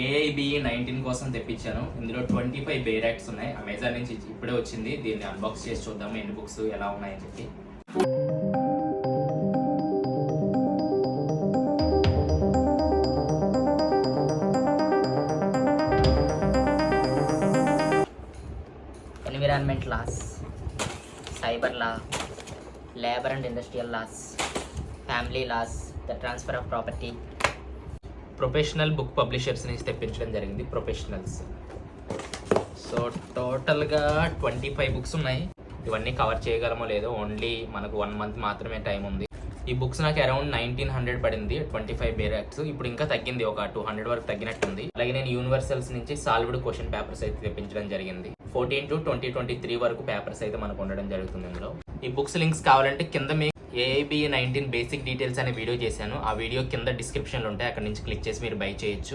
AIBE 19 కోసం తెప్పించాను. ఇందులో 25 బేరాక్స్ ఉన్నాయి. అమెజాన్ నుంచి ఇప్పుడే వచ్చింది. దీన్ని అన్బాక్స్ చేసి చూద్దాము ఎన్ని బుక్స్ ఎలా ఉన్నాయని చెప్పి. Environment laws, cyber law, labour and industrial laws, family laws, the transfer of property. Professional book publishers నుంచి తెప్పించడం జరిగింది. ప్రొఫెషనల్స్. సో టోటల్గా 25 బుక్స్ ఉన్నాయి. ఇవన్నీ కవర్ చేయగలమో లేదో, ఓన్లీ మనకు 1 మంత్ మాత్రమే టైం ఉంది. ఈ బుక్స్ నాకు అరౌండ్ 1900 పడింది. 25 బేరాక్స్. ఇప్పుడు ఇంకా తగ్గింది, ఒక 200 వరకు తగ్గినట్టుంది. అలాగే నేను యూనివర్సల్స్ నుంచి సాల్వ్డ్ క్వశ్చన్ పేపర్స్ అయితే తెప్పించడం జరిగింది. 14 to 2023 వరకు పేపర్స్ అయితే మనకు ఉండడం జరుగుతుంది ఇందులో. ఈ బుక్స్ లింక్స్ కావాలంటే కింద మీ AIBE 19 బేసిక్ డీటెయిల్స్ అనే వీడియో చేశాను. ఆ వీడియో కింద డిస్క్రిప్షన్లో ఉంటాయి, అక్కడ నుంచి క్లిక్ చేసి మీరు బై చేయొచ్చు.